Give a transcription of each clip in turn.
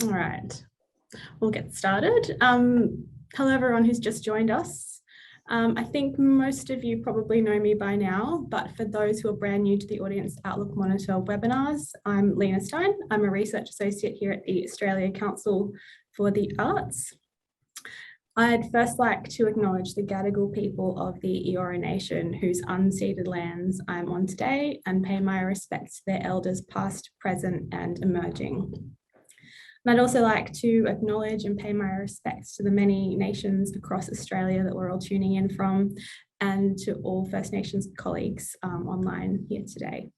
All right, we'll get started. Hello, everyone who's just joined us. I think most of you probably know me by now, but for those who are brand new to the Audience Outlook Monitor webinars, I'm Lena Stein. I'm a research associate here at the Australia Council for the Arts. I'd first like to acknowledge the Gadigal people of the Eora Nation whose unceded lands I'm on today and pay my respects to their elders past, present and emerging. And I'd also like to acknowledge and pay my respects to the many nations across Australia that we're all tuning in from, and to all First Nations colleagues online here today.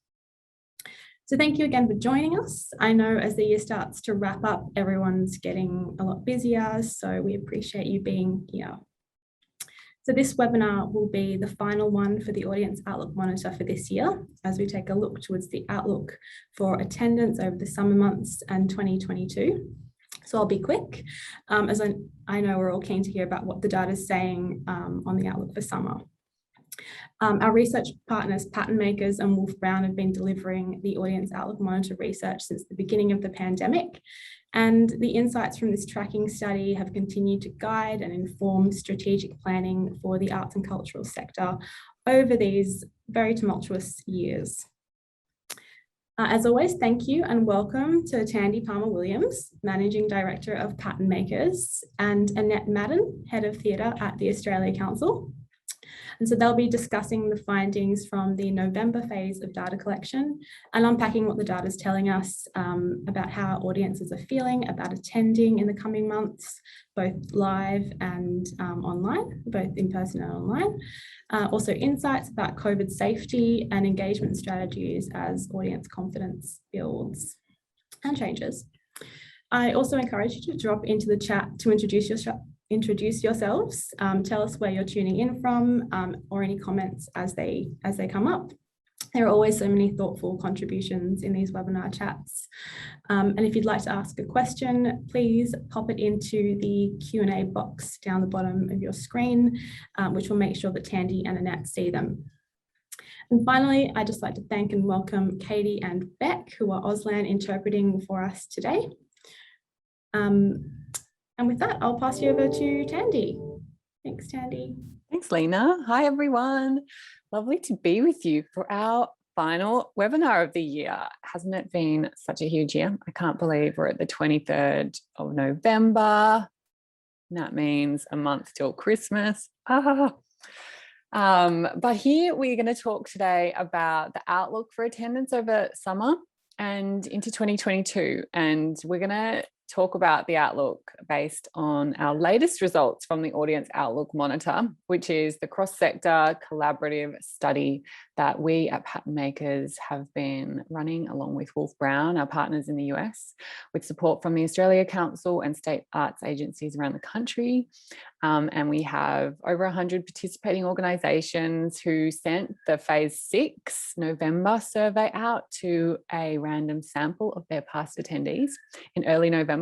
So thank you again for joining us. I know as the year starts to wrap up, everyone's getting a lot busier, so we appreciate you being here. So this webinar will be the final one for the Audience Outlook Monitor for this year, as we take a look towards the outlook for attendance over the summer months and 2022. So I'll be quick, as I know we're all keen to hear about what the data is saying on the outlook for summer. Our research partners, Patternmakers and Wolf Brown, have been delivering the Audience Outlook Monitor research since the beginning of the pandemic. And the insights from this tracking study have continued to guide and inform strategic planning for the arts and cultural sector over these very tumultuous years. As always, thank you and welcome to Tandi Palmer Williams, Managing Director of Patternmakers, and Annette Madden, Head of Theatre at the Australia Council. And so they'll be discussing the findings from the November phase of data collection and unpacking what the data is telling us about how audiences are feeling about attending in the coming months, both live and online, both in person and online. Also insights about COVID safety and engagement strategies as audience confidence builds and changes. I also encourage you to drop into the chat to introduce yourselves, tell us where you're tuning in from, or any comments as they come up. There are always so many thoughtful contributions in these webinar chats. And if you'd like to ask a question, please pop it into the Q&A box down the bottom of your screen, which will make sure that Tandi and Annette see them. And finally, I'd just like to thank and welcome Katie and Beck, who are Auslan interpreting for us today. And with that, I'll pass you over to Tandi. Thanks, Tandi. Thanks, Lena. Hi, everyone. Lovely to be with you for our final webinar of the year. Hasn't it been such a huge year? I can't believe we're at the 23rd of November. That means a month till Christmas. But here we're going to talk today about the outlook for attendance over summer and into 2022. And we're going to talk about the outlook based on our latest results from the Audience Outlook Monitor, which is the cross-sector collaborative study that we at Patternmakers have been running along with Wolf Brown, our partners in the US, with support from the Australia Council and state arts agencies around the country. And we have over 100 participating organisations who sent the phase 6 November survey out to a random sample of their past attendees in early November.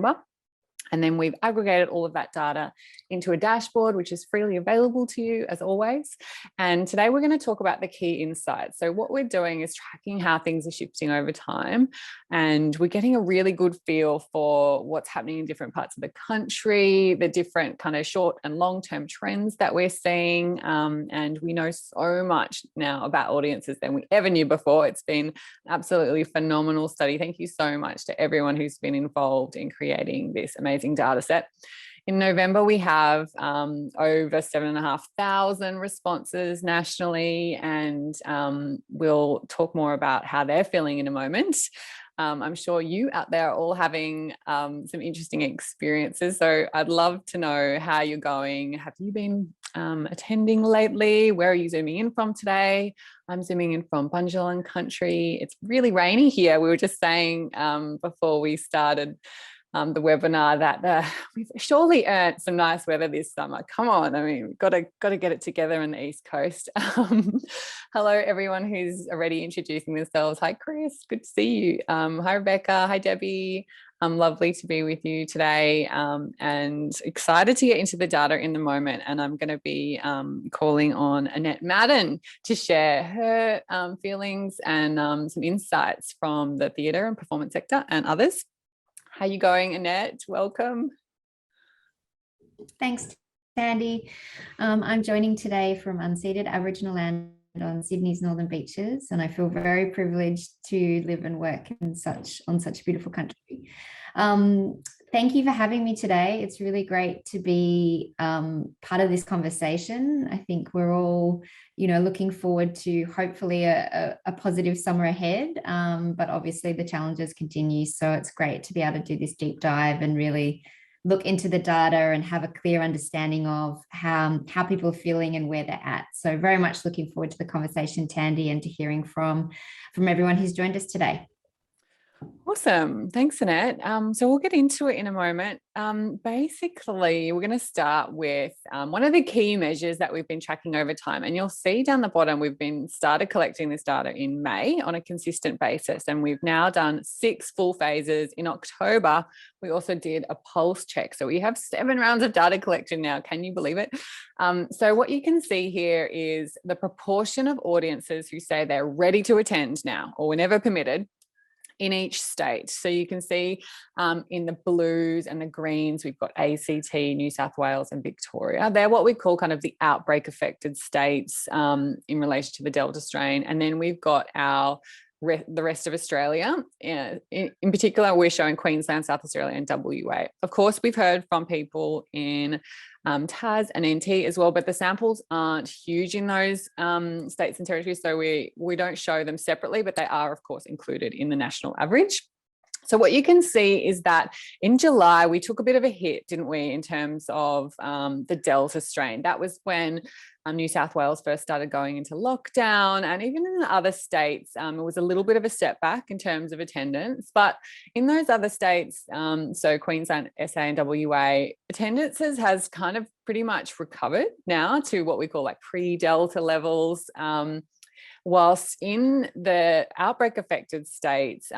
And then we've aggregated all of that data into a dashboard, which is freely available to you as always. And today we're going to talk about the key insights. So what we're doing is tracking how things are shifting over time. And we're getting a really good feel for what's happening in different parts of the country, the different kind of short and long-term trends that we're seeing. And we know so much now about audiences than we ever knew before. It's been an absolutely phenomenal study. Thank you so much to everyone who's been involved in creating this amazing data set. In November, we have over 7,500 responses nationally, and we'll talk more about how they're feeling in a moment. I'm sure you out there are all having some interesting experiences. So I'd love to know how you're going. Have you been attending lately? Where are you zooming in from today? I'm zooming in from Bunjalung country. It's really rainy here. We were just saying before we started the webinar that we've surely earned some nice weather this summer. Come on, I mean, we've got to get it together on the East Coast. Hello, everyone who's already introducing themselves. Hi, Chris, good to see you. Hi, Rebecca. Hi, Debbie. Lovely to be with you today, and excited to get into the data in the moment. And I'm going to be calling on Annette Madden to share her feelings and some insights from the theatre and performance sector and others. How you going, Annette? Welcome. Thanks, Tandi. I'm joining today from unceded Aboriginal land on Sydney's northern beaches, and I feel very privileged to live and work on such a beautiful country. Thank you for having me today. It's really great to be part of this conversation. I think we're all, looking forward to hopefully a positive summer ahead, but obviously the challenges continue. So it's great to be able to do this deep dive and really look into the data and have a clear understanding of how people are feeling and where they're at. So very much looking forward to the conversation, Tandi, and to hearing from everyone who's joined us today. Awesome. Thanks, Annette. So we'll get into it in a moment. Basically, we're going to start with one of the key measures that we've been tracking over time. And you'll see down the bottom, we've started collecting this data in May on a consistent basis. And we've now done 6 full phases. In October, we also did a pulse check. So we have 7 rounds of data collection now. Can you believe it? So what you can see here is the proportion of audiences who say they're ready to attend now or whenever permitted in each state. So you can see in the blues and the greens, we've got ACT, New South Wales and Victoria. They're what we call kind of the outbreak affected states in relation to the Delta strain. And then we've got the rest of Australia. In particular, we're showing Queensland, South Australia and WA. Of course, we've heard from people in Tas and NT as well, but the samples aren't huge in those states and territories, so we don't show them separately, but they are, of course, included in the national average. So what you can see is that in July, we took a bit of a hit, didn't we, in terms of the Delta strain. That was when New South Wales first started going into lockdown, and even in the other states, it was a little bit of a setback in terms of attendance. But in those other states, so Queensland, SA and WA, attendances has kind of pretty much recovered now to what we call like pre-Delta levels. Whilst in the outbreak affected states,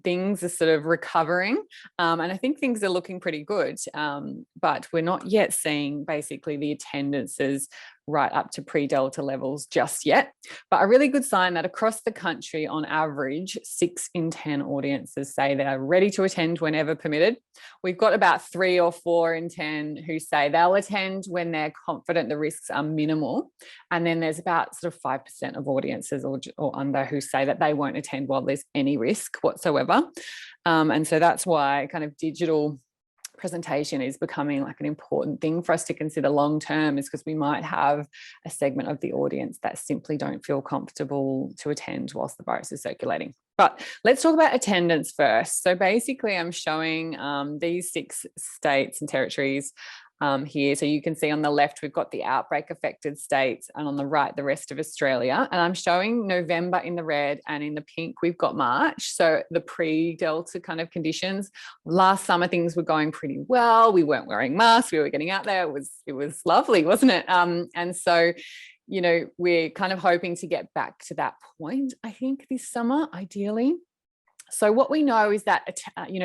things are sort of recovering, and I think things are looking pretty good, but we're not yet seeing basically the attendances right up to pre-Delta levels just yet. But a really good sign that across the country, on average, 6 in 10 audiences say they're ready to attend whenever permitted. We've got about 3 or 4 in 10 who say they'll attend when they're confident the risks are minimal. And then there's about sort of 5% of audiences or under who say that they won't attend while there's any risk whatsoever. And so that's why kind of digital presentation is becoming like an important thing for us to consider long term, is because we might have a segment of the audience that simply don't feel comfortable to attend whilst the virus is circulating. But let's talk about attendance first. So basically I'm showing these 6 states and territories here. So you can see on the left, we've got the outbreak affected states, and on the right, the rest of Australia. And I'm showing November in the red, and in the pink, we've got March. So the pre-Delta kind of conditions. Last summer, things were going pretty well. We weren't wearing masks. We were getting out there. It was lovely, wasn't it? And so, we're kind of hoping to get back to that point, I think, this summer, ideally. So what we know is that,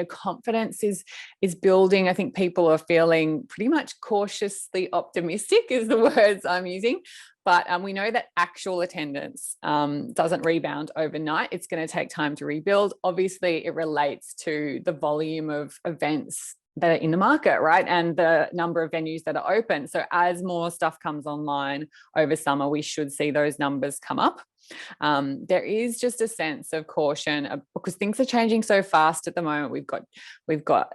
confidence is building. I think people are feeling pretty much cautiously optimistic is the words I'm using. But we know that actual attendance doesn't rebound overnight. It's going to take time to rebuild. Obviously, it relates to the volume of events that are in the market, right? And the number of venues that are open. So as more stuff comes online over summer, we should see those numbers come up. There is just a sense of caution because things are changing so fast at the moment. We've got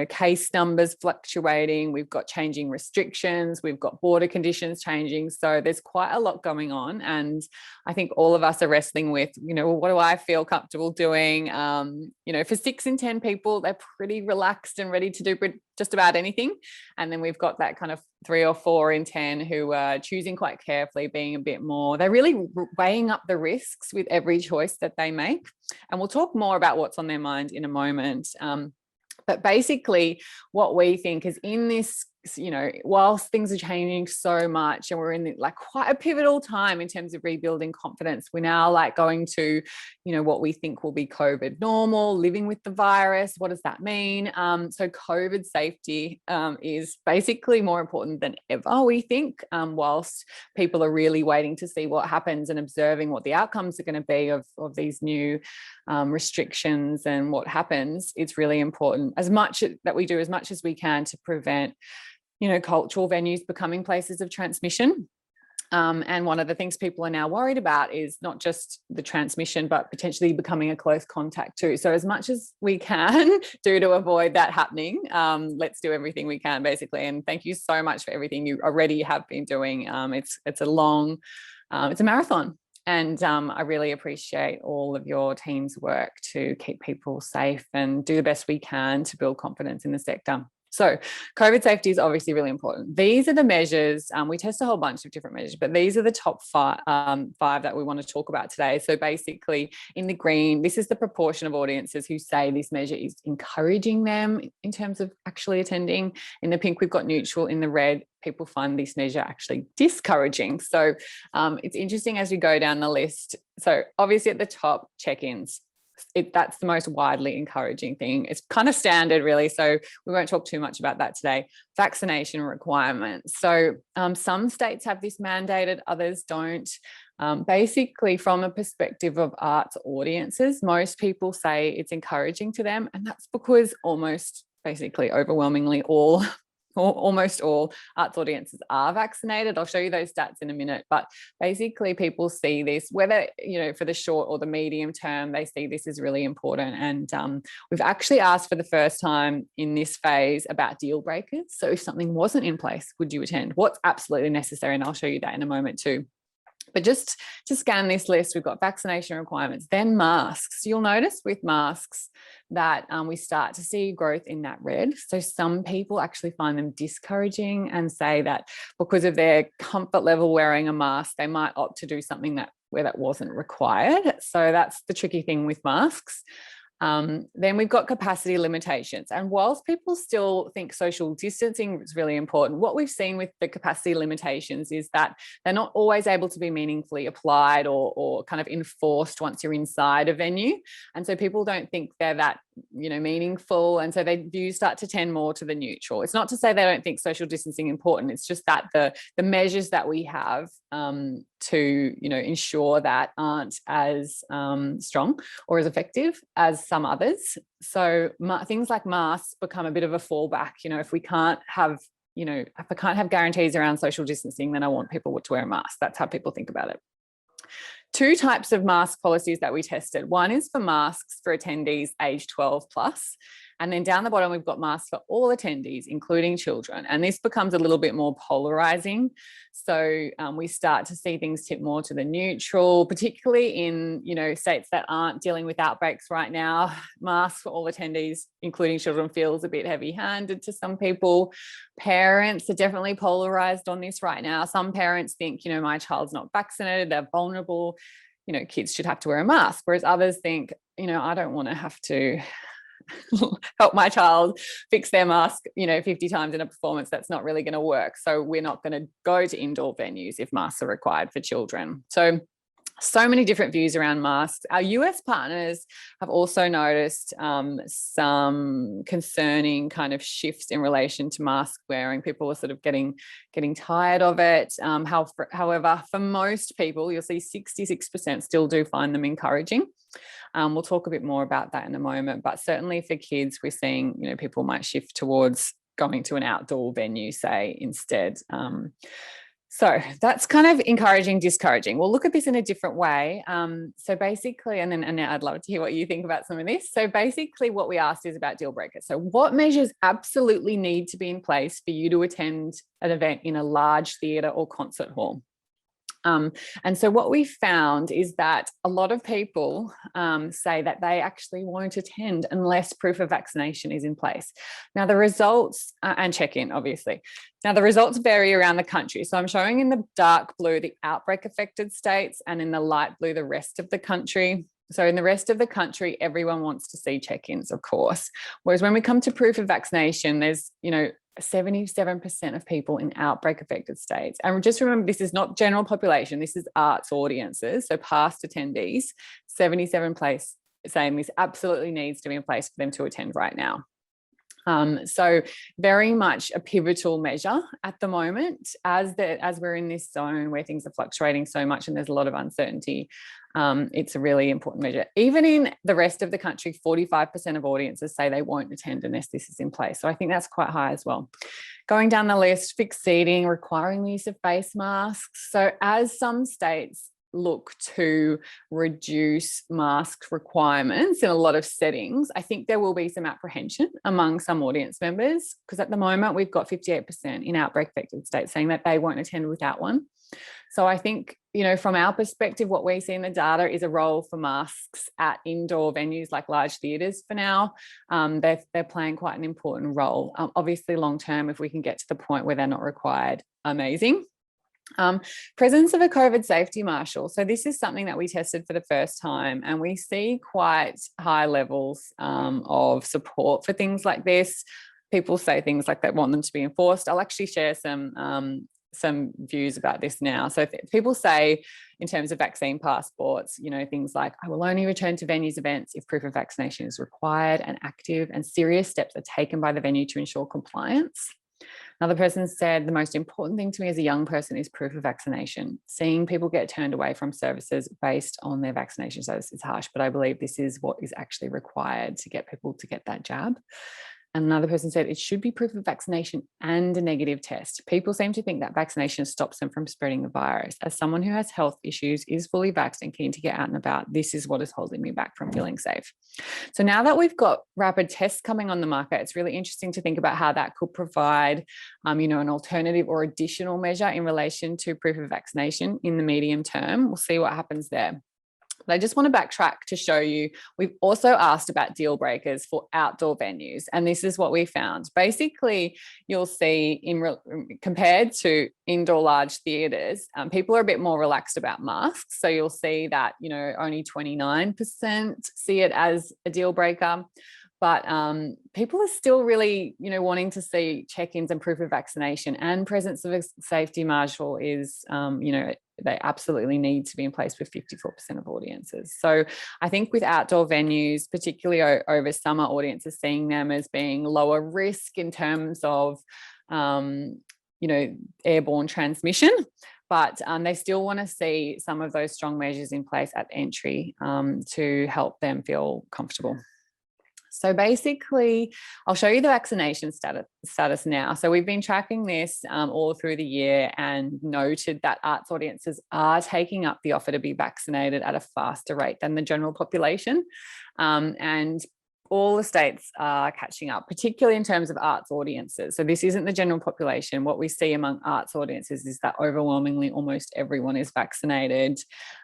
case numbers fluctuating. We've got changing restrictions. We've got border conditions changing. So there's quite a lot going on. And I think all of us are wrestling with, what do I feel comfortable doing? For 6 in 10 people, they're pretty relaxed and ready to do just about anything. And then we've got that kind of 3 or 4 in 10 who are choosing quite carefully, being a bit more, they're really weighing up the risks with every choice that they make. And we'll talk more about what's on their mind in a moment. But basically what we think is in this you know, whilst things are changing so much and we're in like quite a pivotal time in terms of rebuilding confidence, we're now like going to, you know, what we think will be COVID normal, living with the virus. What does that mean? So COVID safety is basically more important than ever, we think, whilst people are really waiting to see what happens and observing what the outcomes are going to be of these new restrictions and what happens. It's really important as much that we do as much as we can to prevent, you know, cultural venues becoming places of transmission. And one of the things people are now worried about is not just the transmission, but potentially becoming a close contact too. So as much as we can do to avoid that happening, let's do everything we can, basically. And thank you so much for everything you already have been doing. It's a marathon. And I really appreciate all of your team's work to keep people safe and do the best we can to build confidence in the sector. So COVID safety is obviously really important. These are the measures. We test a whole bunch of different measures, but these are the top five that we want to talk about today. So basically in the green, this is the proportion of audiences who say this measure is encouraging them in terms of actually attending. In the pink, we've got neutral. In the red, people find this measure actually discouraging. So it's interesting as we go down the list. So obviously at the top, check-ins. That's the most widely encouraging thing. It's kind of standard, really, so we won't talk too much about that today. Vaccination requirements. So some states have this mandated, others don't. Basically, from a perspective of arts audiences, most people say it's encouraging to them, and that's because overwhelmingly almost all arts audiences are vaccinated. I'll show you those stats in a minute, but basically people see this, whether, you know, for the short or the medium term, they see this as really important. And we've actually asked for the first time in this phase about deal breakers. So if something wasn't in place, would you attend? What's absolutely necessary? And I'll show you that in a moment too. But just to scan this list, we've got vaccination requirements, then masks. You'll notice with masks that we start to see growth in that red. So some people actually find them discouraging and say that because of their comfort level wearing a mask, they might opt to do something where that wasn't required. So that's the tricky thing with masks. Then we've got capacity limitations. And whilst people still think social distancing is really important, what we've seen with the capacity limitations is that they're not always able to be meaningfully applied or kind of enforced once you're inside a venue. And so people don't think they're that, you know, meaningful. And so they do start to tend more to the neutral. It's not to say they don't think social distancing important. It's just that the measures that we have to, you know, ensure that aren't as strong or as effective as some others. So things like masks become a bit of a fallback. You know, if we can't have guarantees around social distancing, then I want people to wear a mask. That's how people think about it. Two types of mask policies that we tested. One is for masks for attendees age 12 plus. And then down the bottom, we've got masks for all attendees, including children. And this becomes a little bit more polarizing. So we start to see things tip more to the neutral, particularly in, you know, states that aren't dealing with outbreaks right now. Masks for all attendees, including children, feels a bit heavy-handed to some people. Parents are definitely polarized on this right now. Some parents think, you know, my child's not vaccinated, they're vulnerable, you know, kids should have to wear a mask. Whereas others think, you know, I don't want to have to help my child fix their mask, you know, 50 times in a performance. That's not really going to work. So we're not going to go to indoor venues if masks are required for children. So many different views around masks. Our US partners have also noticed some concerning kind of shifts in relation to mask wearing. People are sort of getting tired of it. However, for most people, you'll see 66% still do find them encouraging. We'll talk a bit more about that in a moment, but certainly for kids, we're seeing, you know, people might shift towards going to an outdoor venue, say, instead. So that's kind of encouraging, discouraging. We'll look at this in a different way. So basically, and then Annette, I'd love to hear what you think about some of this. So basically what we asked is about deal breakers. So what measures absolutely need to be in place for you to attend an event in a large theatre or concert hall? And so what we found is that a lot of people say that they actually won't attend unless proof of vaccination is in place. Now the results, and check-in obviously. Now the results vary around the country. So I'm showing in the dark blue the outbreak affected states and in the light blue the rest of the country. So in the rest of the country, everyone wants to see check-ins, of course. Whereas when we come to proof of vaccination, there's, 77% of people in outbreak affected states. And just remember, this is not general population, this is arts audiences, so past attendees, 77 place saying this absolutely needs to be in place for them to attend right now. So very much a pivotal measure at the moment as we're in this zone where things are fluctuating so much and there's a lot of uncertainty. It's a really important measure. Even in the rest of the country, 45% of audiences say they won't attend unless this is in place. So I think that's quite high as well. Going down the list, fixed seating, requiring the use of face masks. So as some states look to reduce mask requirements in a lot of settings, I think there will be some apprehension among some audience members, because at the moment we've got 58% in outbreak affected states saying that they won't attend without one. So I think, from our perspective, what we see in the data is a role for masks at indoor venues like large theatres for now. They're playing quite an important role. Obviously, long term, if we can get to the point where they're not required, amazing. Presence of a COVID safety marshal. So this is something that we tested for the first time, and we see quite high levels of support for things like this. People say things like they want them to be enforced. I'll actually share some views about this now. So people say in terms of vaccine passports, things like, I will only return to venues events if proof of vaccination is required and active and serious steps are taken by the venue to ensure compliance. Another person said, the most important thing to me as a young person is proof of vaccination. Seeing people get turned away from services based on their vaccination status is harsh, but I believe this is what is actually required to get people to get that jab. And another person said it should be proof of vaccination and a negative test. People seem to think that vaccination stops them from spreading the virus. As someone who has health issues, is fully vaxxed and keen to get out and about, this is what is holding me back from feeling safe. So now that we've got rapid tests coming on the market, it's really interesting to think about how that could provide, an alternative or additional measure in relation to proof of vaccination in the medium term. We'll see what happens there. But I just want to backtrack to show you, we've also asked about deal breakers for outdoor venues, and this is what we found. Basically, you'll see compared to indoor large theatres, people are a bit more relaxed about masks. So you'll see that, only 29% see it as a deal breaker. But people are still really, wanting to see check-ins and proof of vaccination, and presence of a safety marshal is, they absolutely need to be in place with 54% of audiences. So I think with outdoor venues, particularly over summer, audiences seeing them as being lower risk in terms of, airborne transmission. But they still want to see some of those strong measures in place at entry to help them feel comfortable. So basically, I'll show you the vaccination status now. So we've been tracking this all through the year and noted that arts audiences are taking up the offer to be vaccinated at a faster rate than the general population. And all the states are catching up, particularly in terms of arts audiences. So this isn't the general population. What we see among arts audiences is that overwhelmingly almost everyone is vaccinated.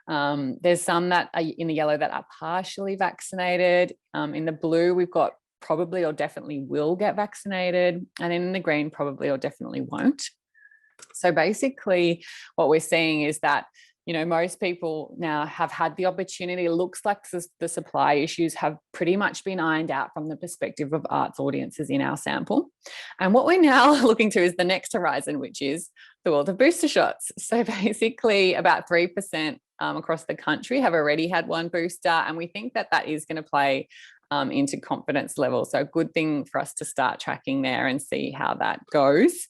There's some that are in the yellow that are partially vaccinated. In the blue, we've got probably or definitely will get vaccinated. And then in the green, probably or definitely won't. So basically what we're seeing is that most people now have had the opportunity. It looks like the supply issues have pretty much been ironed out from the perspective of arts audiences in our sample. And what we're now looking to is the next horizon, which is the world of booster shots. So basically about 3% across the country have already had one booster. And we think that is going to play into confidence levels. So a good thing for us to start tracking there and see how that goes.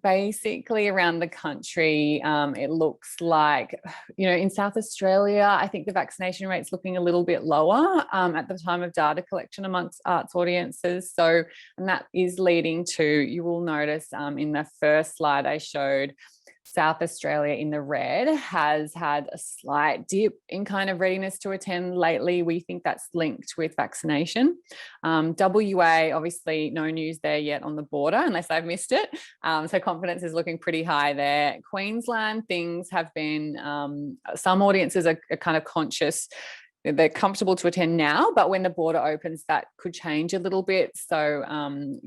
Basically around the country, it looks like, in South Australia, I think the vaccination rate's looking a little bit lower at the time of data collection amongst arts audiences. So, and that is leading to, you will notice in the first slide I showed, South Australia in the red has had a slight dip in kind of readiness to attend lately. We think that's linked with vaccination. WA, obviously no news there yet on the border, unless I've missed it. So confidence is looking pretty high there. Queensland, things have been, some audiences are kind of conscious. They're comfortable to attend now, but when the border opens, that could change a little bit. So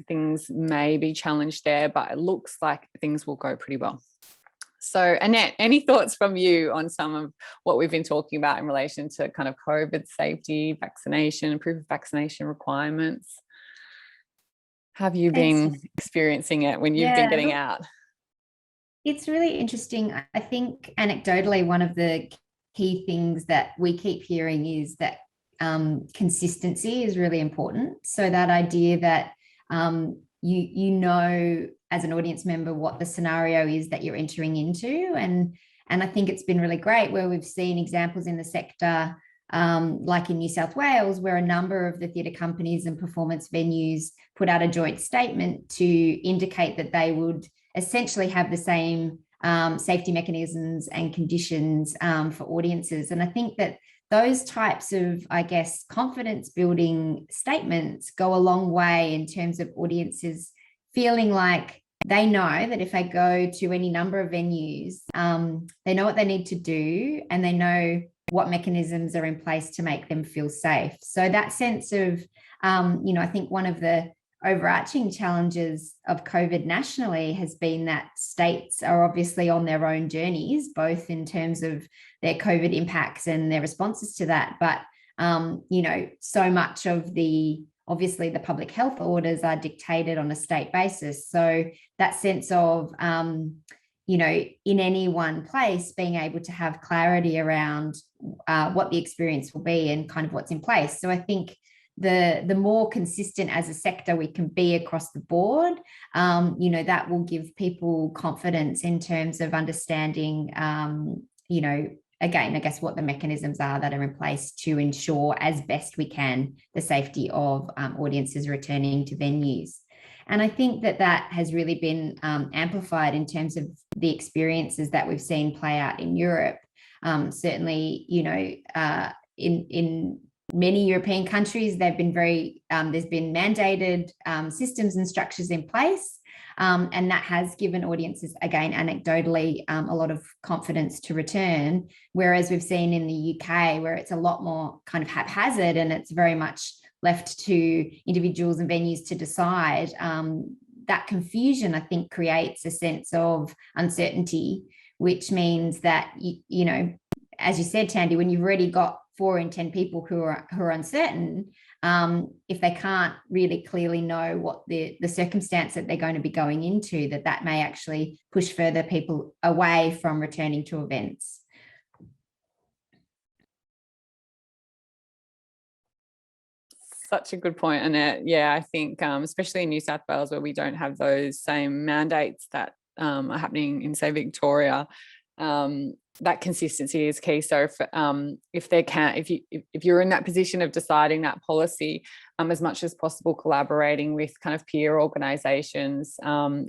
things may be challenged there, but it looks like things will go pretty well. So Annette, any thoughts from you on some of what we've been talking about in relation to kind of COVID safety, vaccination, proof of vaccination requirements? Have you been experiencing it when you've been getting out? It's really interesting. I think anecdotally, one of the key things that we keep hearing is that consistency is really important. So that idea that you know as an audience member what the scenario is that you're entering into, and I think it's been really great where we've seen examples in the sector, like in New South Wales, where a number of the theatre companies and performance venues put out a joint statement to indicate that they would essentially have the same safety mechanisms and conditions for audiences. And I think that those types of, I guess, confidence building statements go a long way in terms of audiences feeling like they know that if they go to any number of venues, they know what they need to do and they know what mechanisms are in place to make them feel safe. So that sense of, I think one of the overarching challenges of COVID nationally has been that states are obviously on their own journeys, both in terms of their COVID impacts and their responses to that. But, so much of obviously the public health orders are dictated on a state basis. So that sense of, in any one place, being able to have clarity around what the experience will be and kind of what's in place. So I think the more consistent as a sector we can be across the board, that will give people confidence in terms of understanding, again, I guess what the mechanisms are that are in place to ensure as best we can the safety of audiences returning to venues. And I think that has really been amplified in terms of the experiences that we've seen play out in Europe. Certainly, in many European countries, there's been mandated systems and structures in place. And that has given audiences, again, anecdotally, a lot of confidence to return. Whereas we've seen in the UK, where it's a lot more kind of haphazard and it's very much left to individuals and venues to decide, that confusion, I think, creates a sense of uncertainty, which means that, as you said, Tandi, when you've already got 4 in 10 people who are uncertain, if they can't really clearly know what the circumstance that they're going to be going into, that may actually push further people away from returning to events. Such a good point, Annette. Yeah, I think especially in New South Wales, where we don't have those same mandates that are happening in, say, Victoria, that consistency is key. So if you're in that position of deciding that policy, as much as possible, collaborating with kind of peer organisations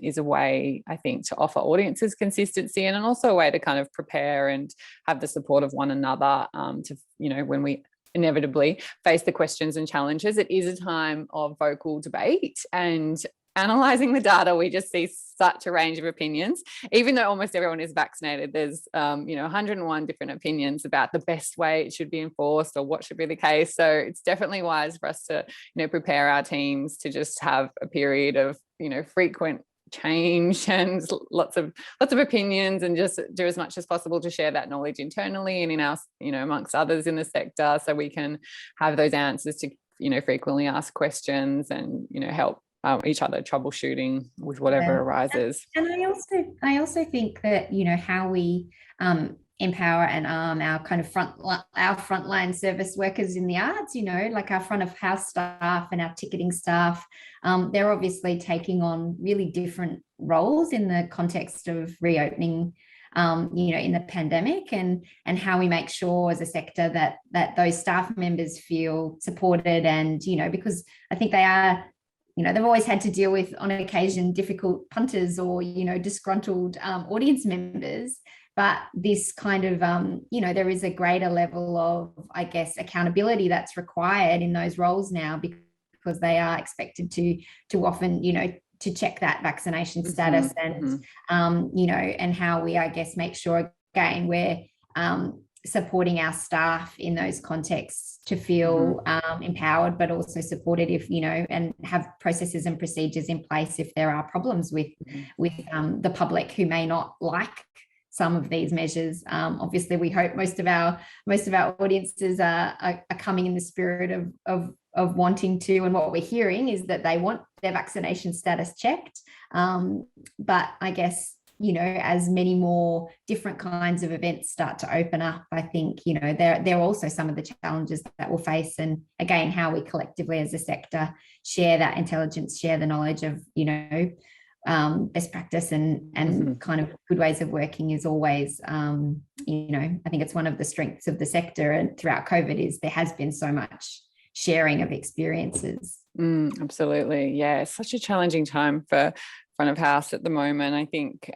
is a way, I think, to offer audiences consistency, and also a way to kind of prepare and have the support of one another when we inevitably face the questions and challenges. It is a time of vocal debate and analysing the data. We just see such a range of opinions, even though almost everyone is vaccinated. There's 101 different opinions about the best way it should be enforced or what should be the case. So it's definitely wise for us to prepare our teams to just have a period of frequent change and lots of opinions, and just do as much as possible to share that knowledge internally and in our amongst others in the sector, so we can have those answers to frequently asked questions and help each other troubleshooting with whatever arises. And I also think that how we empower and arm our kind of frontline service workers in the arts, like our front of house staff and our ticketing staff, they're obviously taking on really different roles in the context of reopening, in the pandemic, and how we make sure as a sector that those staff members feel supported, and because I think they are, they've always had to deal with, on occasion, difficult punters or disgruntled audience members. But this kind of, there is a greater level of, I guess, accountability that's required in those roles now, because they are expected to often, to check that vaccination status, and, and how we, I guess, make sure, again, we're supporting our staff in those contexts to feel empowered, but also supported if, and have processes and procedures in place if there are problems with the public who may not like some of these measures. Obviously, we hope most of our audiences are coming in the spirit of wanting to, and what we're hearing is that they want their vaccination status checked. But I guess, you know, as many more different kinds of events start to open up, I think, you know, there are also some of the challenges that we'll face. And again, how we collectively as a sector share that intelligence, share the knowledge of, you know, best practice and kind of good ways of working is always, you know, I think it's one of the strengths of the sector, and throughout COVID is there has been so much sharing of experiences. Absolutely. Yeah, it's such a challenging time for front of house at the moment. I think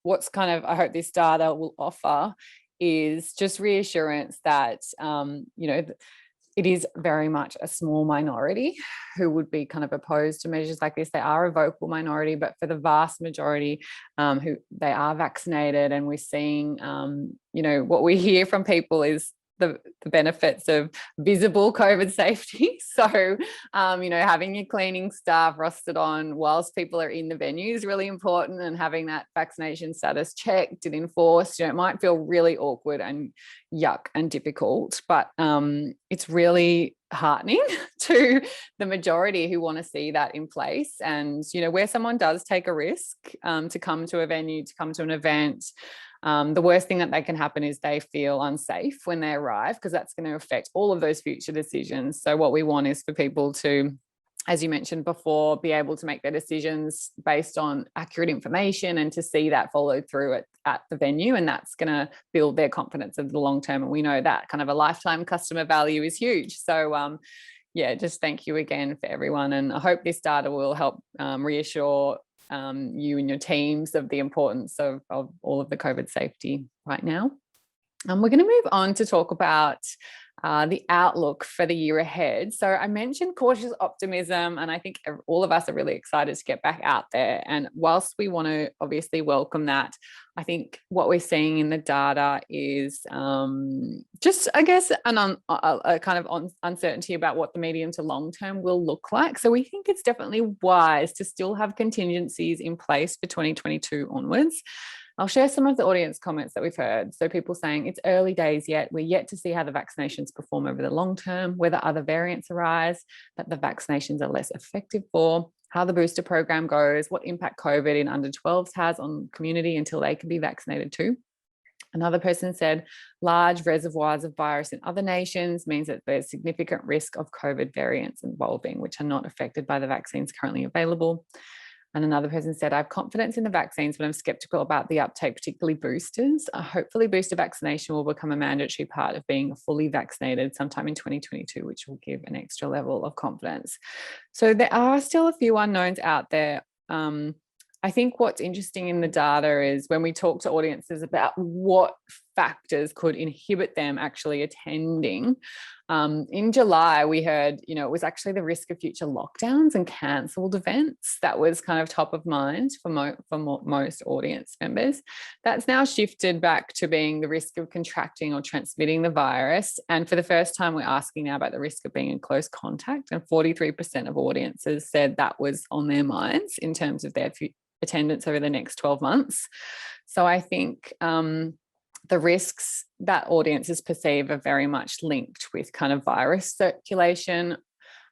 what's kind of, I hope this data will offer is just reassurance that, you know, it is very much a small minority who would be kind of opposed to measures like this. They are a vocal minority, but for the vast majority who they are vaccinated, and we're seeing, you know, what we hear from people is the benefits of visible COVID safety. So, you know, having your cleaning staff rostered on whilst people are in the venue is really important, and having that vaccination status checked and enforced. You know, it might feel really awkward and yuck and difficult, but it's really heartening to the majority who want to see that in place. And, you know, where someone does take a risk to come to a venue, to come to an event, the worst thing that they can happen is they feel unsafe when they arrive, because that's going to affect all of those future decisions. So what we want is for people to, as you mentioned before, be able to make their decisions based on accurate information and to see that followed through at the venue. And that's going to build their confidence in the long term. And we know that kind of a lifetime customer value is huge. So yeah, just thank you again for everyone. And I hope this data will help reassure you and your teams of the importance of all of the COVID safety right now. We're going to move on to talk about the outlook for the year ahead. So I mentioned cautious optimism, and I think all of us are really excited to get back out there. And whilst we want to obviously welcome that, I think what we're seeing in the data is just, I guess, a kind of uncertainty about what the medium to long term will look like. So we think it's definitely wise to still have contingencies in place for 2022 onwards. I'll share some of the audience comments that we've heard. So people saying it's early days yet. We're yet to see how the vaccinations perform over the long term, whether other variants arise that the vaccinations are less effective for, how the booster program goes, what impact COVID in under 12s has on community until they can be vaccinated too. Another person said large reservoirs of virus in other nations means that there's significant risk of COVID variants evolving, which are not affected by the vaccines currently available. And another person said, I have confidence in the vaccines, but I'm skeptical about the uptake, particularly boosters. Hopefully booster vaccination will become a mandatory part of being fully vaccinated sometime in 2022, which will give an extra level of confidence. So there are still a few unknowns out there. I think what's interesting in the data is when we talk to audiences about what factors could inhibit them actually attending. In July, we heard, you know, it was actually the risk of future lockdowns and cancelled events that was kind of top of mind for most audience members. That's now shifted back to being the risk of contracting or transmitting the virus. And for the first time, we're asking now about the risk of being in close contact. And 43% of audiences said that was on their minds in terms of their attendance over the next 12 months. So I think the risks that audiences perceive are very much linked with kind of virus circulation,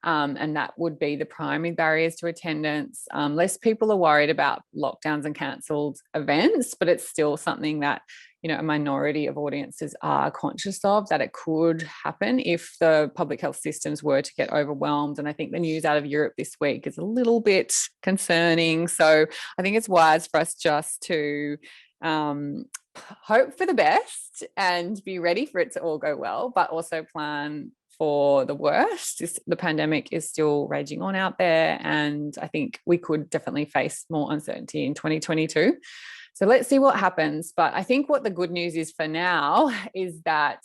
and that would be the primary barriers to attendance. Less people are worried about lockdowns and cancelled events, but it's still something that, you know, a minority of audiences are conscious of, that it could happen if the public health systems were to get overwhelmed. And I think the news out of Europe this week is a little bit concerning. So I think it's wise for us just to hope for the best and be ready for it to all go well, but also plan for the worst. The pandemic is still raging on out there, and I think we could definitely face more uncertainty in 2022. So let's see what happens. But I think what the good news is for now is that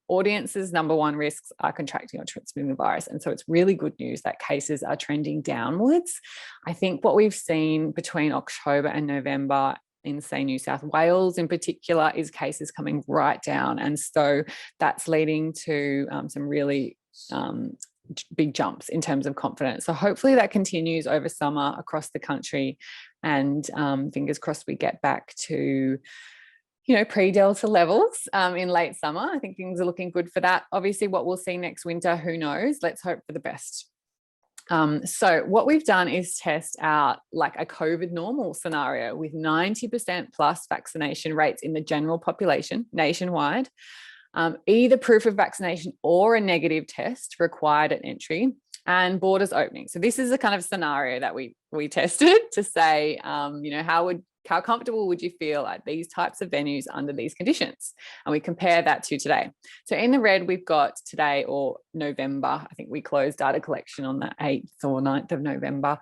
audiences' number one risks are contracting or transmitting the virus. And so it's really good news that cases are trending downwards. I think what we've seen between October and November in, say, New South Wales in particular, is cases coming right down. And so that's leading to some really big jumps in terms of confidence. So hopefully that continues over summer across the country, and fingers crossed we get back to, you know, pre-Delta levels in late summer. I think things are looking good for that. Obviously what we'll see next winter, who knows? Let's hope for the best. So what we've done is test out like a COVID normal scenario with 90% plus vaccination rates in the general population nationwide, either proof of vaccination or a negative test required at entry, and borders opening. So this is a kind of scenario that we tested to say, you know, how comfortable would you feel at these types of venues under these conditions? And we compare that to today. So in the red, we've got today, or November. I think we closed data collection on the 8th or 9th of November.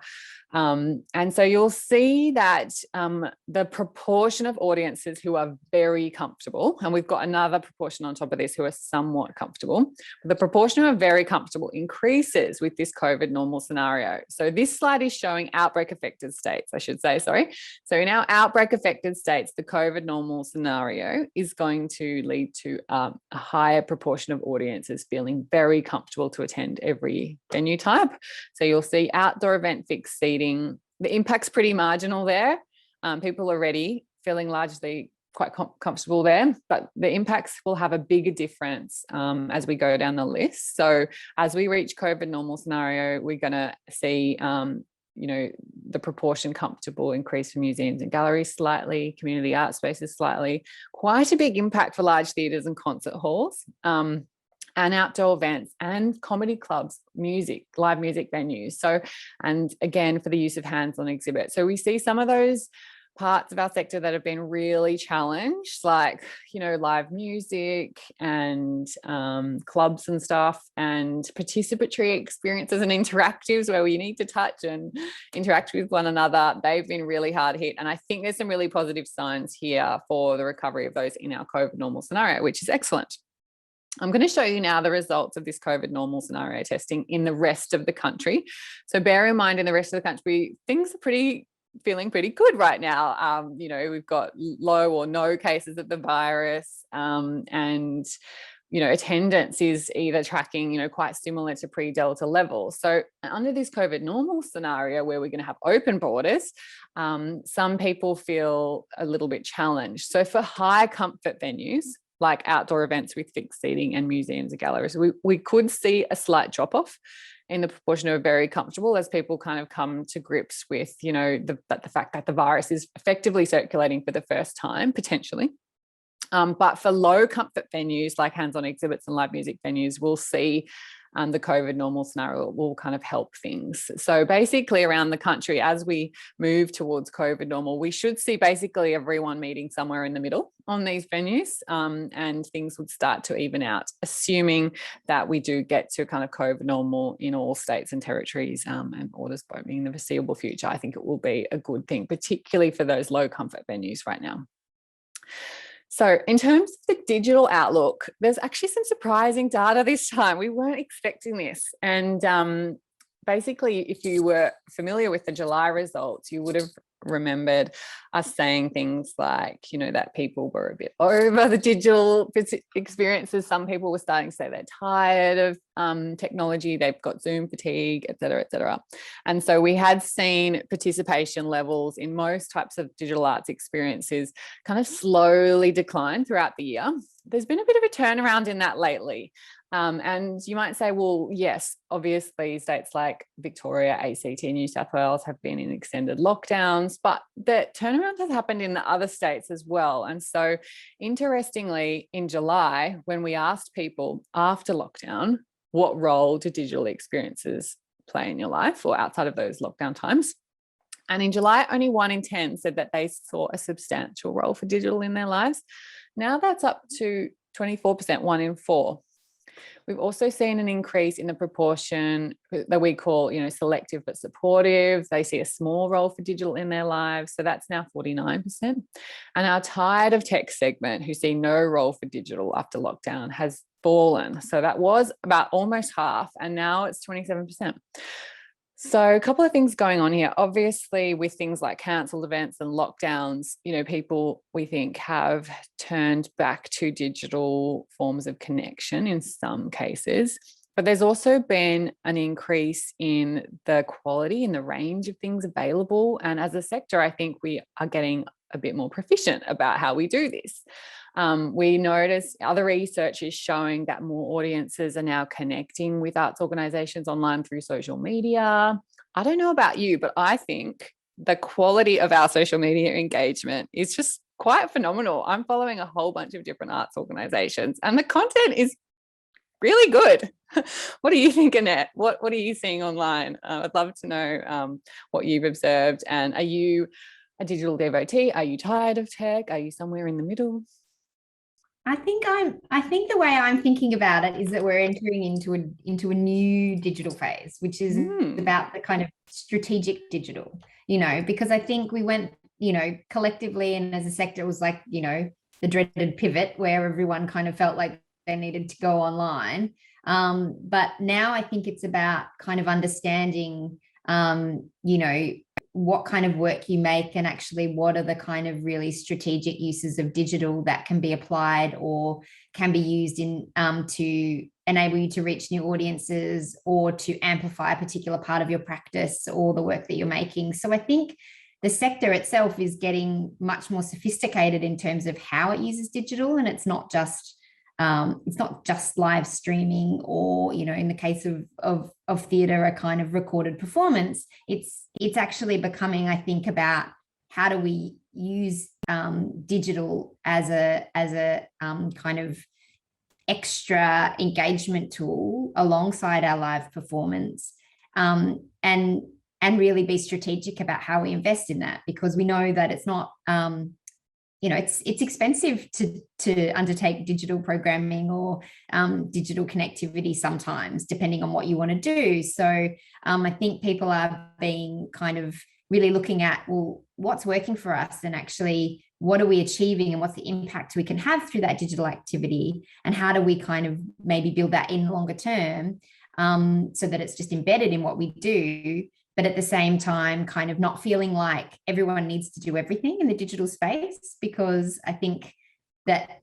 And so you'll see that the proportion of audiences who are very comfortable, and we've got another proportion on top of this who are somewhat comfortable, the proportion who are very comfortable increases with this COVID normal scenario. So this slide is showing outbreak affected states, I should say, sorry. So in our outbreak affected states, the COVID normal scenario is going to lead to a higher proportion of audiences feeling very comfortable to attend every venue type. So you'll see outdoor event fixed seating. The impact's pretty marginal there. People are already feeling largely quite comfortable there, but the impacts will have a bigger difference as we go down the list. So as we reach COVID normal scenario, we're going to see you know, the proportion comfortable increase for museums and galleries slightly, community art spaces slightly, quite a big impact for large theatres and concert halls, and outdoor events and comedy clubs, music, live music venues. So, and again, for the use of hands-on exhibits. So we see some of those parts of our sector that have been really challenged, like, you know, live music and clubs and stuff, and participatory experiences and interactives where we need to touch and interact with one another. They've been really hard hit. And I think there's some really positive signs here for the recovery of those in our COVID normal scenario, which is excellent. I'm going to show you now the results of this COVID normal scenario testing in the rest of the country. So bear in mind, in the rest of the country, things are feeling pretty good right now. You know, we've got low or no cases of the virus, and, you know, attendance is either tracking, you know, quite similar to pre-Delta levels. So under this COVID normal scenario where we're going to have open borders, some people feel a little bit challenged. So for high comfort venues, like outdoor events with fixed seating and museums and galleries, we could see a slight drop off in the proportion of very comfortable as people kind of come to grips with, you know, the fact that the virus is effectively circulating for the first time, potentially. But for low comfort venues like hands-on exhibits and live music venues, we'll see the COVID normal scenario will kind of help things. So basically around the country, as we move towards COVID normal, we should see basically everyone meeting somewhere in the middle on these venues, and things would start to even out, assuming that we do get to kind of COVID normal in all states and territories, and borders opening in the foreseeable future. I think it will be a good thing, particularly for those low comfort venues right now. So in terms of the digital outlook, there's actually some surprising data this time. We weren't expecting this. And basically, if you were familiar with the July results, you would have remembered us saying things like, you know, that people were a bit over the digital experiences. Some people were starting to say they're tired of technology, they've got Zoom fatigue, et cetera, et cetera. And so we had seen participation levels in most types of digital arts experiences kind of slowly decline throughout the year. There's been a bit of a turnaround in that lately. And you might say, well, yes, obviously states like Victoria, ACT, New South Wales have been in extended lockdowns, but the turnaround has happened in the other states as well. And so interestingly, in July, when we asked people after lockdown, what role do digital experiences play in your life or outside of those lockdown times? And in July, only 1 in 10 said that they saw a substantial role for digital in their lives. Now that's up to 24%, 1 in 4. We've also seen an increase in the proportion that we call, you know, selective but supportive. They see a small role for digital in their lives. So that's now 49%. And our tired of tech segment, who see no role for digital after lockdown, has fallen. So that was about almost half, and now it's 27%. So a couple of things going on here. Obviously, with things like cancelled events and lockdowns, you know, people, we think, have turned back to digital forms of connection in some cases. But there's also been an increase in the quality and the range of things available. And as a sector, I think we are getting a bit more proficient about how we do this. We notice other research is showing that more audiences are now connecting with arts organisations online through social media. I don't know about you, but I think the quality of our social media engagement is just quite phenomenal. I'm following a whole bunch of different arts organisations, and the content is really good. What do you think, Annette? What are you seeing online? I'd love to know what you've observed. And are you a digital devotee? Are you tired of tech? Are you somewhere in the middle? I think the way I'm thinking about it is that we're entering into a new digital phase, which is about the kind of strategic digital, because I think we went, collectively and as a sector, it was like, the dreaded pivot where everyone kind of felt like they needed to go online. But now I think it's about kind of understanding, what kind of work you make and actually what are the kind of really strategic uses of digital that can be applied or can be used in to enable you to reach new audiences or to amplify a particular part of your practice or the work that you're making. So I think the sector itself is getting much more sophisticated in terms of how it uses digital, and it's not just live streaming or, in the case of theatre, a kind of recorded performance. It's actually becoming, I think, about how do we use digital as a kind of extra engagement tool alongside our live performance, and really be strategic about how we invest in that, because we know that it's not it's expensive to undertake digital programming or digital connectivity sometimes, depending on what you want to do. So I think people are being kind of really looking at, well, what's working for us, and actually what are we achieving, and what's the impact we can have through that digital activity, and how do we kind of maybe build that in longer term, so that it's just embedded in what we do, but at the same time, kind of not feeling like everyone needs to do everything in the digital space, because I think that,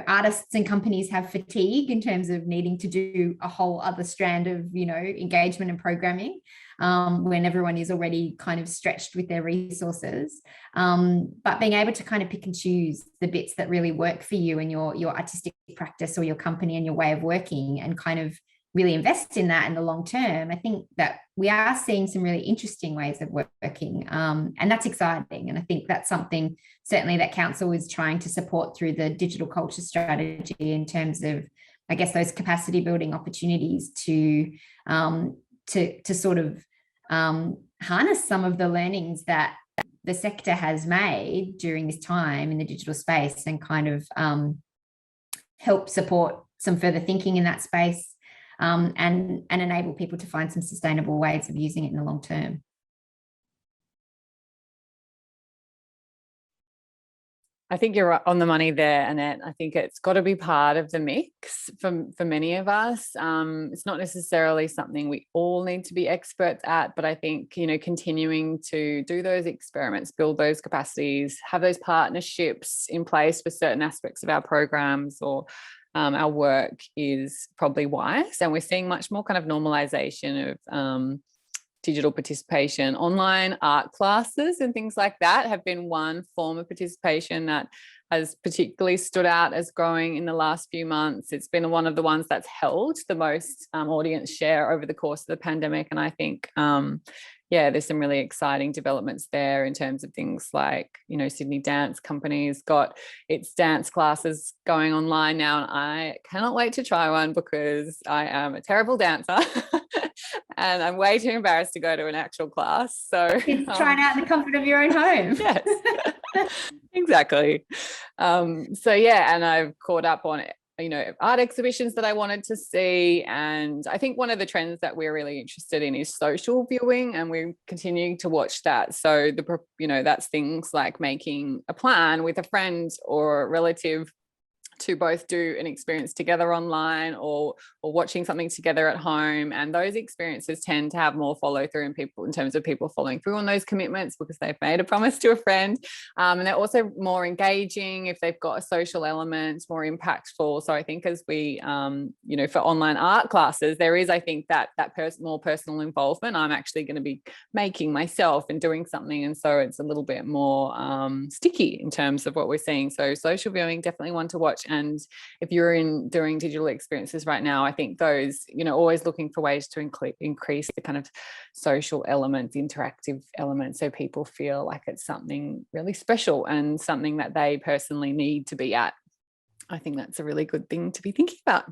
artists and companies have fatigue in terms of needing to do a whole other strand of, engagement and programming, when everyone is already kind of stretched with their resources. But being able to kind of pick and choose the bits that really work for you and your artistic practice or your company and your way of working, and kind of really invest in that in the long term. I think that we are seeing some really interesting ways of working, and that's exciting. And I think that's something certainly that council is trying to support through the digital culture strategy, in terms of, I guess, those capacity building opportunities to sort of harness some of the learnings that the sector has made during this time in the digital space, and kind of help support some further thinking in that space. And enable people to find some sustainable ways of using it in the long term. I think you're on the money there, Annette. I think it's got to be part of the mix for many of us. It's not necessarily something we all need to be experts at, but I think, continuing to do those experiments, build those capacities, have those partnerships in place for certain aspects of our programs or our work is probably wise. And we're seeing much more kind of normalization of digital participation. Online art classes and things like that have been one form of participation that has particularly stood out as growing in the last few months. It's been one of the ones that's held the most audience share over the course of the pandemic. And I think, there's some really exciting developments there in terms of things like, Sydney Dance Company's got its dance classes going online now. And I cannot wait to try one, because I am a terrible dancer and I'm way too embarrassed to go to an actual class. So try it out in the comfort of your own home. Yes, exactly. And I've caught up on it, art exhibitions that I wanted to see. And I think one of the trends that we're really interested in is social viewing, and we're continuing to watch that. So that's things like making a plan with a friend or a relative to both do an experience together online or watching something together at home. And those experiences tend to have more follow through in terms of people following through on those commitments because they've made a promise to a friend. And they're also more engaging if they've got a social element, more impactful. So I think as we, for online art classes, there is, I think, that more personal involvement. I'm actually going to be making myself and doing something. And so it's a little bit more sticky in terms of what we're seeing. So social viewing, definitely one to watch. And if you're doing digital experiences right now, I think those, always looking for ways to increase the kind of social elements, interactive elements, so people feel like it's something really special and something that they personally need to be at. I think that's a really good thing to be thinking about.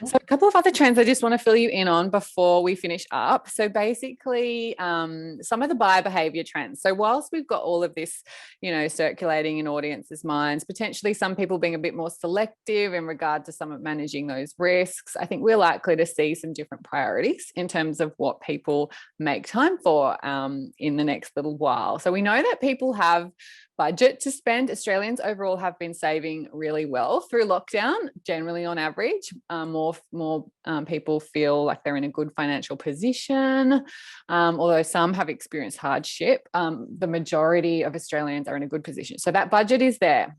So a couple of other trends I just want to fill you in on before we finish up. So basically some of the buyer behavior trends. So whilst we've got all of this, circulating in audiences' minds, potentially some people being a bit more selective in regard to some of managing those risks, I think we're likely to see some different priorities in terms of what people make time for in the next little while. So we know that people have budget to spend. Australians overall have been saving really well through lockdown, generally on average. More people feel like they're in a good financial position, although some have experienced hardship. The majority of Australians are in a good position. So that budget is there.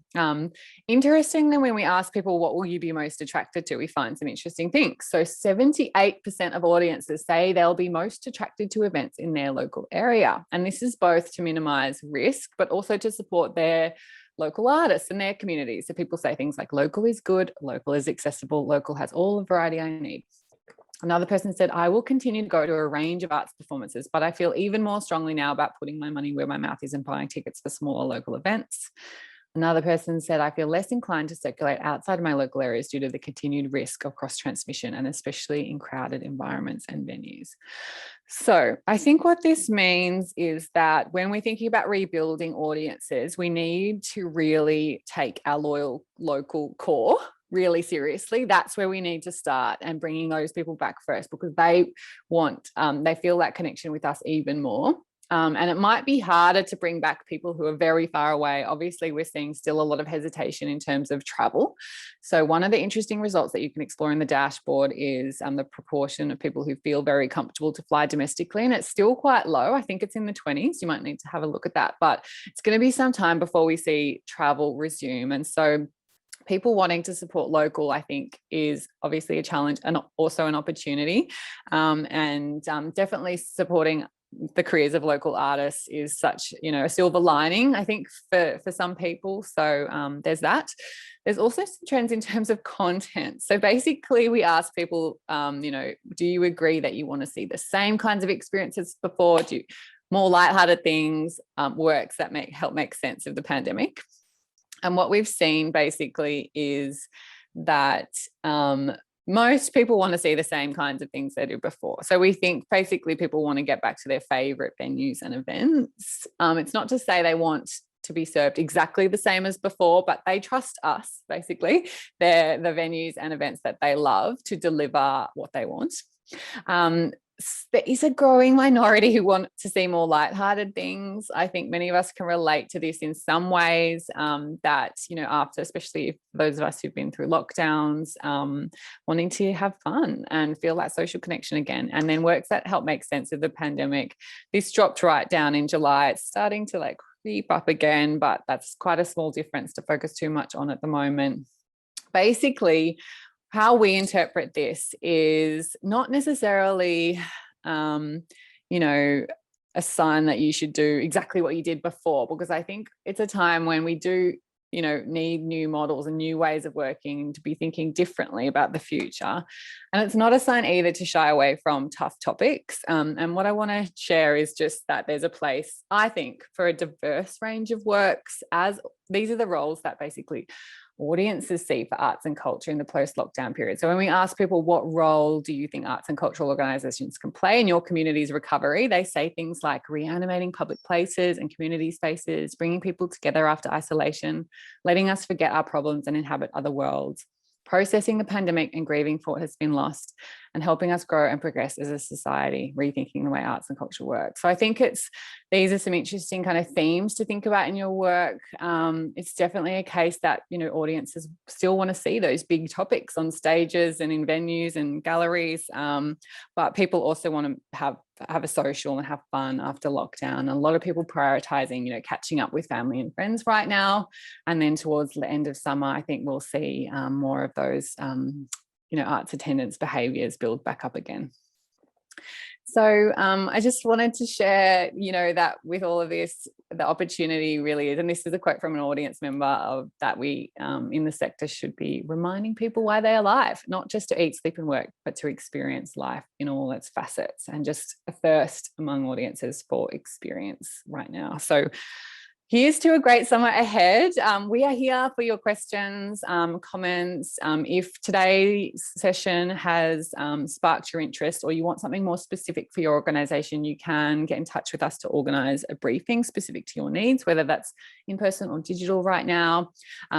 Interestingly, when we ask people, what will you be most attracted to, we find some interesting things. So 78% of audiences say they'll be most attracted to events in their local area. And this is both to minimise risk, but also to support their local artists and their communities. So people say things like local is good, local is accessible, local has all the variety I need. Another person said, I will continue to go to a range of arts performances, but I feel even more strongly now about putting my money where my mouth is and buying tickets for smaller local events. Another person said, I feel less inclined to circulate outside of my local areas due to the continued risk of cross-transmission and especially in crowded environments and venues. So I think what this means is that when we're thinking about rebuilding audiences, we need to really take our loyal local core really seriously. That's where we need to start, and bringing those people back first, because they feel that connection with us even more. And it might be harder to bring back people who are very far away. Obviously, we're seeing still a lot of hesitation in terms of travel. So one of the interesting results that you can explore in the dashboard is the proportion of people who feel very comfortable to fly domestically. And it's still quite low. I think it's in the 20s. You might need to have a look at that. But it's going to be some time before we see travel resume. And so people wanting to support local, I think, is obviously a challenge and also an opportunity. And definitely supporting the careers of local artists is such, a silver lining, I think, for some people. So there's that. There's also some trends in terms of content. So basically we ask people, do you agree that you want to see the same kinds of experiences before? Do more lighthearted things, works that help make sense of the pandemic? And what we've seen basically is that most people want to see the same kinds of things they did before. So we think basically people want to get back to their favorite venues and events. It's not to say they want to be served exactly the same as before, but they trust us, basically. They're the venues and events that they love to deliver what they want. There is a growing minority who want to see more lighthearted things. I think many of us can relate to this in some ways, that, after, especially if those of us who've been through lockdowns, wanting to have fun and feel that social connection again. And then works that help make sense of the pandemic. This dropped right down in July. It's starting to creep up again, but that's quite a small difference to focus too much on at the moment. Basically, how we interpret this is not necessarily, a sign that you should do exactly what you did before, because I think it's a time when we do, need new models and new ways of working, to be thinking differently about the future. And it's not a sign either to shy away from tough topics. And what I want to share is just that there's a place, I think, for a diverse range of works, as these are the roles that basically audiences see for arts and culture in the post-lockdown period. So when we ask people, what role do you think arts and cultural organisations can play in your community's recovery, they say things like reanimating public places and community spaces, bringing people together after isolation, letting us forget our problems and inhabit other worlds, processing the pandemic and grieving for what has been lost, and helping us grow and progress as a society, rethinking the way arts and culture work. So I think these are some interesting kind of themes to think about in your work. It's definitely a case that, you know, audiences still want to see those big topics on stages and in venues and galleries, but people also want to have a social and have fun after lockdown. A lot of people prioritizing, you know, catching up with family and friends right now, and then towards the end of summer, I think we'll see more of those you know, arts attendance behaviours build back up again. So I just wanted to share, you know, that with all of this, the opportunity really is, and this is a quote from an audience member, of that we in the sector should be reminding people why they're alive, not just to eat, sleep and work, but to experience life in all its facets, and just a thirst among audiences for experience right now. So here's to a great summer ahead. We are here for your questions, comments. If today's session has sparked your interest, or you want something more specific for your organisation, you can get in touch with us to organise a briefing specific to your needs, whether that's in person or digital right now.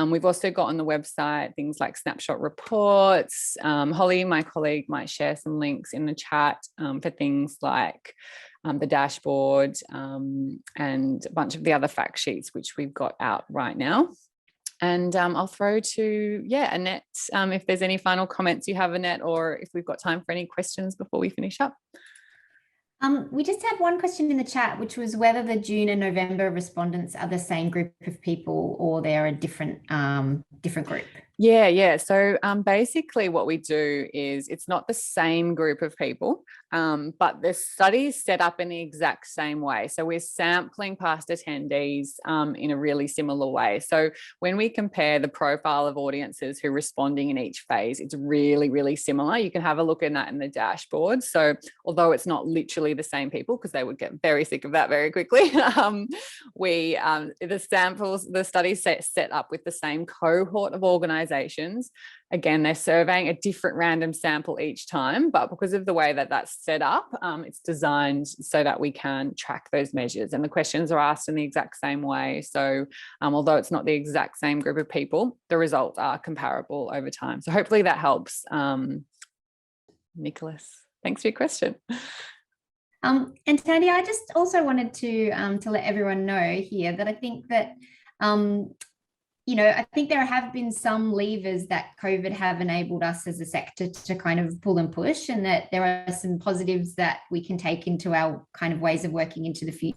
We've also got on the website things like snapshot reports. Holly, my colleague, might share some links in the chat for things like the dashboard and a bunch of the other fact sheets which we've got out right now. And I'll throw to, Annette, if there's any final comments you have, Annette, or if we've got time for any questions before we finish up. We just had one question in the chat, which was whether the June and November respondents are the same group of people or they're a different group. Yeah. So basically what we do is, it's not the same group of people, but the study is set up in the exact same way. So we're sampling past attendees in a really similar way. So when we compare the profile of audiences who are responding in each phase, it's really, really similar. You can have a look at that in the dashboard. So although it's not literally the same people, because they would get very sick of that very quickly, the study set up with the same cohort of organizations. Again, they're surveying a different random sample each time, but because of the way that that's set up, it's designed so that we can track those measures, and the questions are asked in the exact same way. So although it's not the exact same group of people, the results are comparable over time. So hopefully that helps. Nicholas, thanks for your question. And Tandi, I just also wanted to let everyone know here that I think that you know, I think there have been some levers that COVID have enabled us as a sector to kind of pull and push, and that there are some positives that we can take into our kind of ways of working into the future.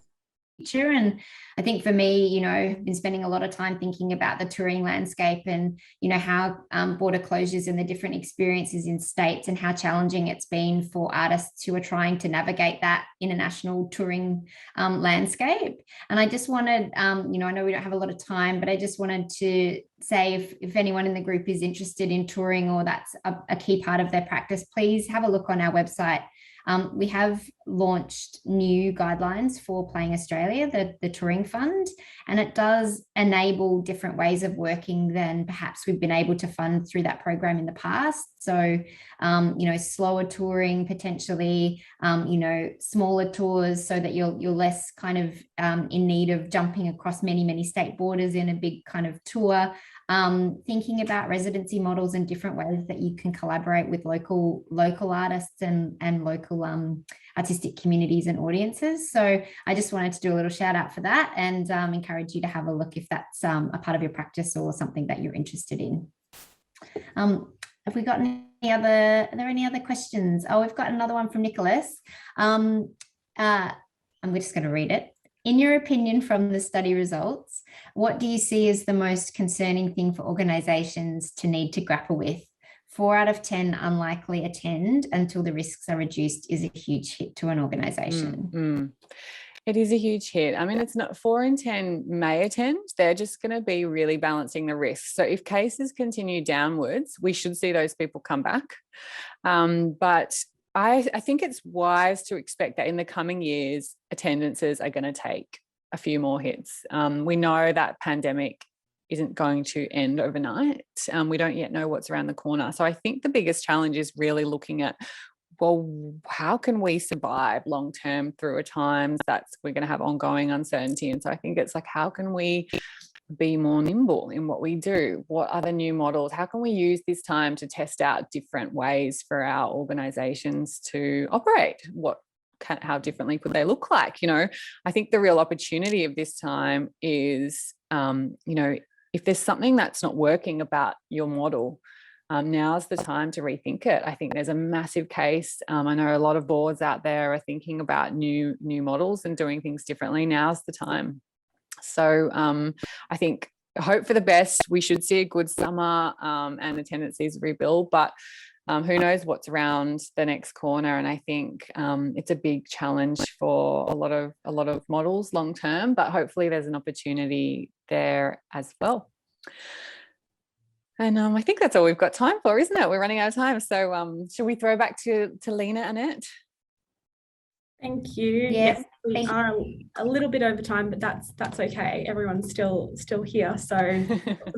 And I think for me, you know, I've been spending a lot of time thinking about the touring landscape and, you know, how border closures and the different experiences in states, and how challenging it's been for artists who are trying to navigate that international touring landscape. And I just wanted, you know, I know we don't have a lot of time, but I just wanted to say, if anyone in the group is interested in touring, or that's a key part of their practice, please have a look on our website. We have launched new guidelines for Playing Australia, the touring fund, and it does enable different ways of working than perhaps we've been able to fund through that program in the past. So, you know, slower touring potentially, you know, smaller tours, so that you're less kind of in need of jumping across many state borders in a big kind of tour. Thinking about residency models and different ways that you can collaborate with local artists and local artistic communities and audiences. So I just wanted to do a little shout out for that, and encourage you to have a look if that's a part of your practice or something that you're interested in. Have we got are there any other questions? Oh, we've got another one from Nicholas. I'm just going to read it. In your opinion, from the study results, what do you see as the most concerning thing for organisations to need to grapple with? 4 out of 10 unlikely attend until the risks are reduced is a huge hit to an organisation. It is a huge hit. I mean, it's not 4 in 10 may attend. They're just going to be really balancing the risks. So if cases continue downwards, we should see those people come back. But I think it's wise to expect that in the coming years, attendances are going to take a few more hits. We know that pandemic isn't going to end overnight. We don't yet know what's around the corner. So I think the biggest challenge is really looking at, well, how can we survive long term through a time that we're going to have ongoing uncertainty? And so I think it's like, how can we be more nimble in what we do? What are the new models? How can we use this time to test out different ways for our organizations to operate? How differently could they look like? I think the real opportunity of this time is, if there's something that's not working about your model, now's the time to rethink it. I think there's a massive case. I know a lot of boards out there are thinking about new models and doing things differently. Now's the time. So I think, hope for the best. We should see a good summer and the tendencies rebuild, but who knows what's around the next corner. And I think it's a big challenge for a lot of models long term, but hopefully there's an opportunity there as well. And I think that's all we've got time for, isn't it? We're running out of time. So should we throw back to Lena, Annette? Thank you. Yeah, yes, we are a little bit over time, but that's okay. Everyone's still here, so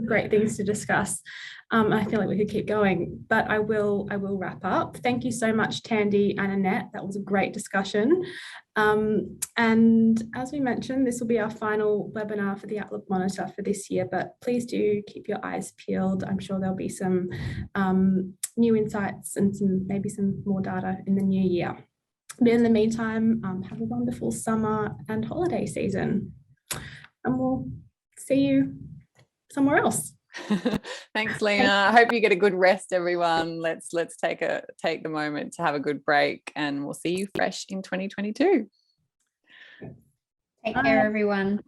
great things to discuss. I feel like we could keep going, but I will wrap up. Thank you so much, Tandi and Annette. That was a great discussion. And as we mentioned, this will be our final webinar for the Outlook Monitor for this year, but please do keep your eyes peeled. I'm sure there'll be some new insights and maybe some more data in the new year. But in the meantime, have a wonderful summer and holiday season, and we'll see you somewhere else. Thanks, Lena. I hope you get a good rest, everyone. Let's take the moment to have a good break, and we'll see you fresh in 2022. Take care, everyone.